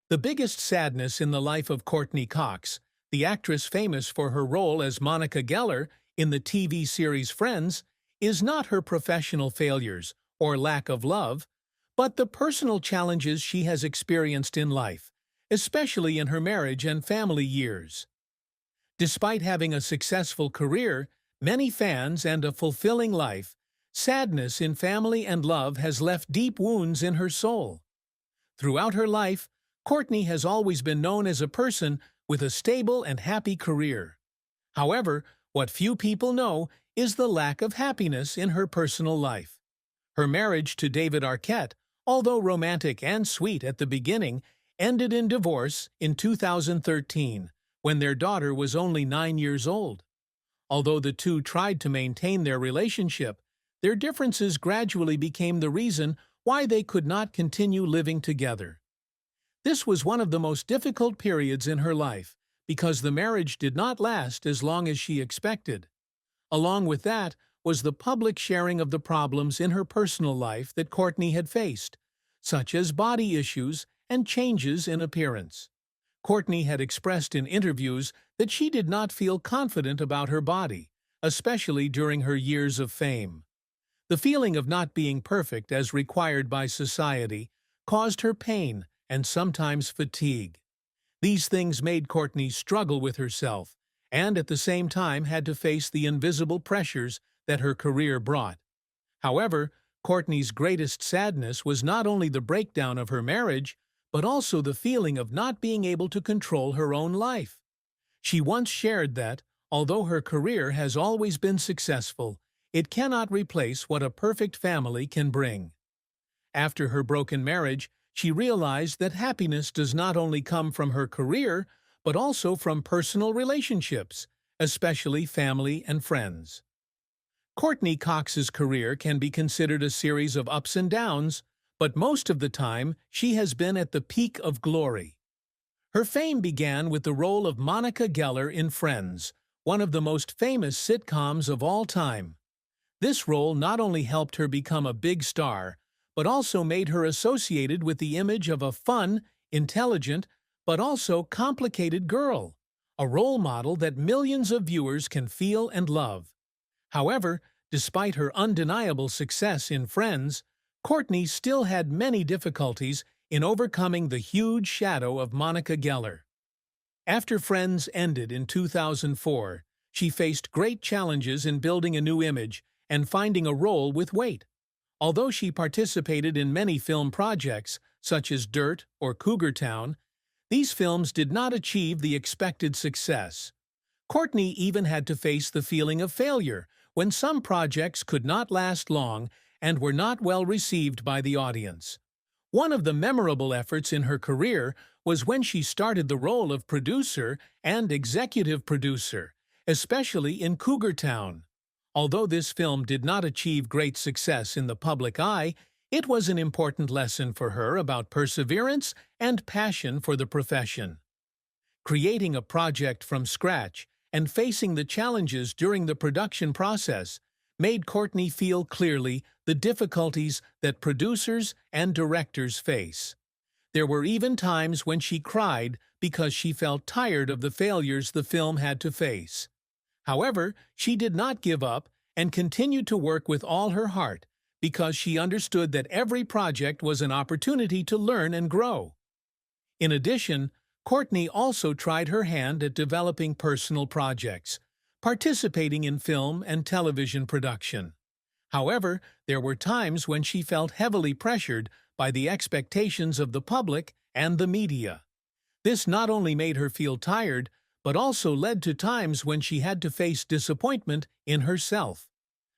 The biggest sadness in the life of Courteney Cox, the actress famous for her role as Monica Geller in the TV series Friends, is not her professional failures or lack of love, but the personal challenges she has experienced in life, especially in her marriage and family years. Despite having a successful career, many fans, and a fulfilling life, sadness in family and love has left deep wounds in her soul. Throughout her life, Courteney has always been known as a person with a stable and happy career. However, what few people know is the lack of happiness in her personal life. Her marriage to David Arquette, although romantic and sweet at the beginning, ended in divorce in 2013, when their daughter was only 9 years old. Although the two tried to maintain their relationship, their differences gradually became the reason why they could not continue living together. This was one of the most difficult periods in her life, because the marriage did not last as long as she expected. Along with that was the public sharing of the problems in her personal life that Courteney had faced, such as body issues and changes in appearance. Courteney had expressed in interviews that she did not feel confident about her body, especially during her years of fame. The feeling of not being perfect as required by society caused her pain and sometimes fatigue. These things made Courteney struggle with herself, and at the same time had to face the invisible pressures that her career brought. However, Courteney's greatest sadness was not only the breakdown of her marriage, but also the feeling of not being able to control her own life. She once shared that, although her career has always been successful, it cannot replace what a perfect family can bring. After her broken marriage, she realized that happiness does not only come from her career, but also from personal relationships, especially family and friends. Courteney Cox's career can be considered a series of ups and downs, but most of the time she has been at the peak of glory. Her fame began with the role of Monica Geller in Friends, one of the most famous sitcoms of all time. This role not only helped her become a big star, but also made her associated with the image of a fun, intelligent, but also complicated girl, a role model that millions of viewers can feel and love. However, despite her undeniable success in Friends, Courteney still had many difficulties in overcoming the huge shadow of Monica Geller. After Friends ended in 2004, she faced great challenges in building a new image and finding a role with weight. Although she participated in many film projects, such as Dirt or Cougar Town, these films did not achieve the expected success. Courteney even had to face the feeling of failure when some projects could not last long and were not well received by the audience. One of the memorable efforts in her career was when she started the role of producer and executive producer, especially in Cougar Town. Although this film did not achieve great success in the public eye, it was an important lesson for her about perseverance and passion for the profession. Creating a project from scratch and facing the challenges during the production process made Courteney feel clearly the difficulties that producers and directors face. There were even times when she cried because she felt tired of the failures the film had to face. However, she did not give up and continued to work with all her heart because she understood that every project was an opportunity to learn and grow. In addition, Courteney also tried her hand at developing personal projects, participating in film and television production. However, there were times when she felt heavily pressured by the expectations of the public and the media. This not only made her feel tired, but also led to times when she had to face disappointment in herself.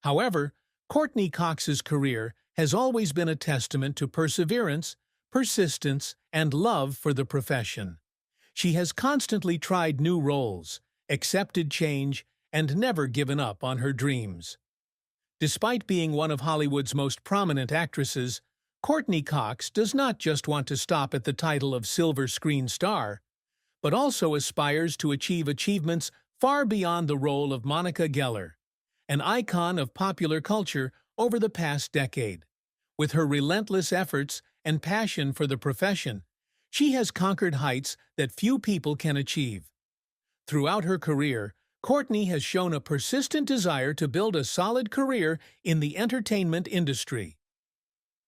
However, Courteney Cox's career has always been a testament to perseverance, persistence, and love for the profession. She has constantly tried new roles, accepted change, and never given up on her dreams. Despite being one of Hollywood's most prominent actresses, Courteney Cox does not just want to stop at the title of silver screen star, but also aspires to achieve achievements far beyond the role of Monica Geller, an icon of popular culture over the past decade. With her relentless efforts and passion for the profession, She has conquered heights that few people can achieve. Throughout her career, Courteney has shown a persistent desire to build a solid career in the entertainment industry.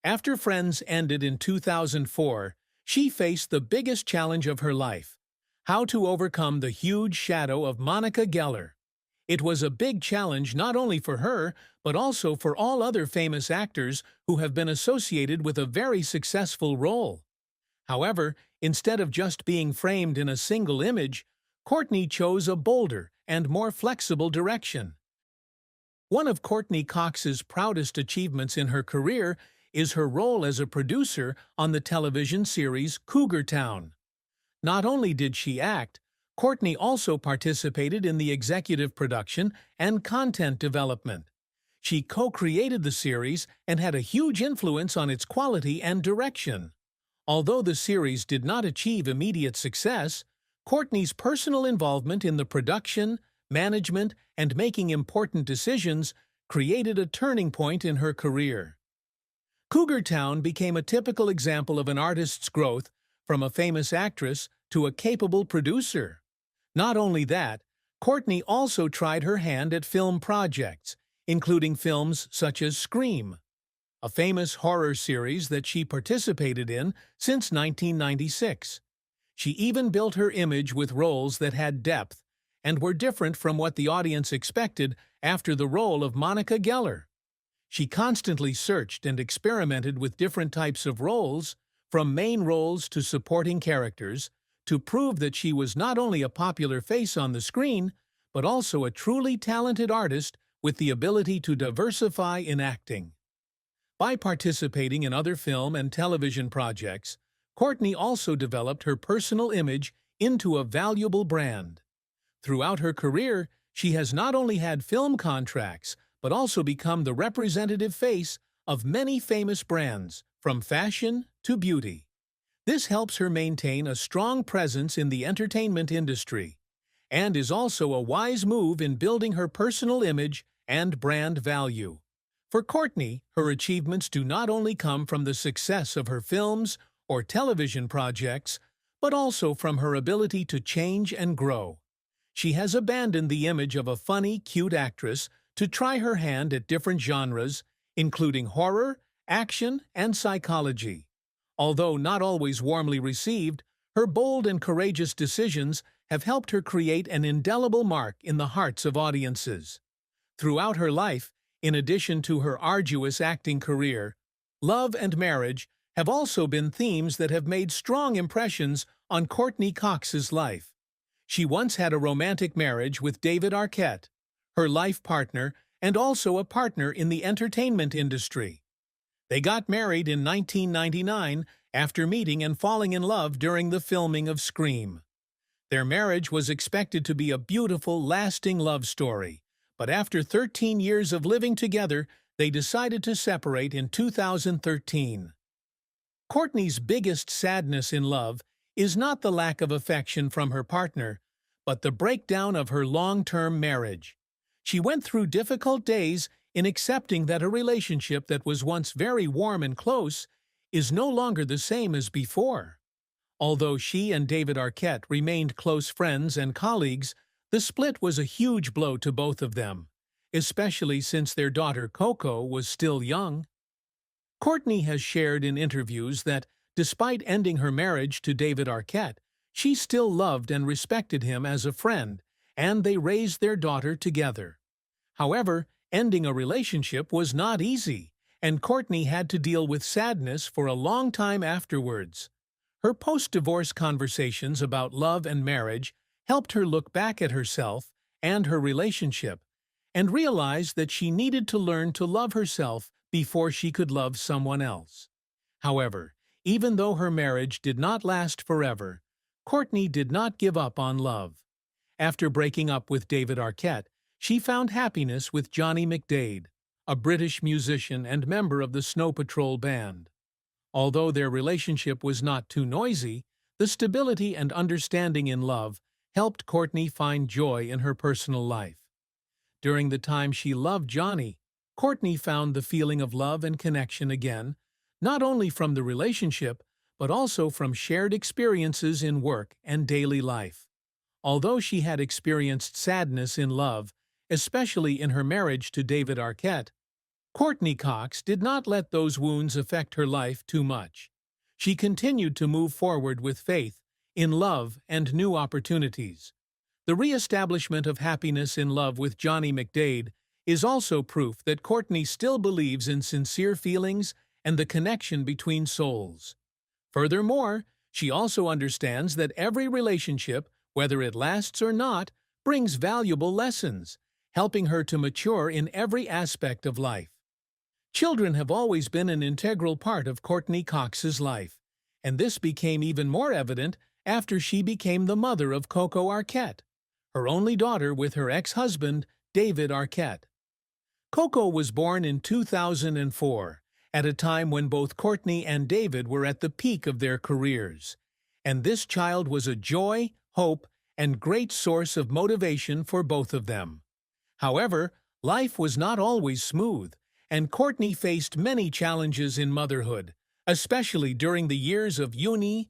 After Friends ended in 2004, she faced the biggest challenge of her life: how to overcome the huge shadow of Monica Geller. It was a big challenge not only for her, but also for all other famous actors who have been associated with a very successful role. However, instead of just being framed in a single image, Courteney chose a bolder and more flexible direction. One of Courteney Cox's proudest achievements in her career is her role as a producer on the television series Cougar Town. Not only did she act, Courteney also participated in the executive production and content development. She co-created the series and had a huge influence on its quality and direction. Although the series did not achieve immediate success, Courteney's personal involvement in the production, management, and making important decisions created a turning point in her career. Cougar Town became a typical example of an artist's growth from a famous actress to a capable producer. Not only that, Courteney also tried her hand at film projects, including films such as Scream, a famous horror series that she participated in since 1996. She even built her image with roles that had depth and were different from what the audience expected after the role of Monica Geller. She constantly searched and experimented with different types of roles, from main roles to supporting characters, to prove that she was not only a popular face on the screen, but also a truly talented artist with the ability to diversify in acting. By participating in other film and television projects, Courteney also developed her personal image into a valuable brand. Throughout her career, she has not only had film contracts, but also become the representative face of many famous brands, from fashion to beauty. This helps her maintain a strong presence in the entertainment industry, and is also a wise move in building her personal image and brand value. For Courteney, her achievements do not only come from the success of her films or television projects, but also from her ability to change and grow. She has abandoned the image of a funny, cute actress to try her hand at different genres, including horror, action, and psychology. Although not always warmly received, her bold and courageous decisions have helped her create an indelible mark in the hearts of audiences. Throughout her life, in addition to her arduous acting career, love and marriage have also been themes that have made strong impressions on Courteney Cox's life. She once had a romantic marriage with David Arquette, her life partner and also a partner in the entertainment industry. They got married in 1999 after meeting and falling in love during the filming of Scream. Their marriage was expected to be a beautiful, lasting love story, but after 13 years of living together, they decided to separate in 2013. Courteney's biggest sadness in love is not the lack of affection from her partner, but the breakdown of her long-term marriage. She went through difficult days in accepting that a relationship that was once very warm and close is no longer the same as before. Although she and David Arquette remained close friends and colleagues, the split was a huge blow to both of them, especially since their daughter Coco was still young. Courteney has shared in interviews that, despite ending her marriage to David Arquette, she still loved and respected him as a friend, and they raised their daughter together. However, ending a relationship was not easy, and Courteney had to deal with sadness for a long time afterwards. Her post-divorce conversations about love and marriage helped her look back at herself and her relationship, and realize that she needed to learn to love herself before she could love someone else. However, even though her marriage did not last forever, Courteney did not give up on love. After breaking up with David Arquette, she found happiness with Johnny McDaid, a British musician and member of the Snow Patrol band. Although their relationship was not too noisy, the stability and understanding in love helped Courteney find joy in her personal life. During the time she loved Johnny, Courteney found the feeling of love and connection again, not only from the relationship, but also from shared experiences in work and daily life. Although she had experienced sadness in love, especially in her marriage to David Arquette, Courteney Cox did not let those wounds affect her life too much. She continued to move forward with faith, in love, and new opportunities. The re-establishment of happiness in love with Johnny McDade is also proof that Courteney still believes in sincere feelings and the connection between souls. Furthermore, she also understands that every relationship, whether it lasts or not, brings valuable lessons, helping her to mature in every aspect of life. Children have always been an integral part of Courteney Cox's life, and this became even more evident after she became the mother of Coco Arquette, her only daughter with her ex-husband, David Arquette. Coco was born in 2004, at a time when both Courteney and David were at the peak of their careers, and this child was a joy, hope, and great source of motivation for both of them. However, life was not always smooth, and Courteney faced many challenges in motherhood, especially during the years of uni,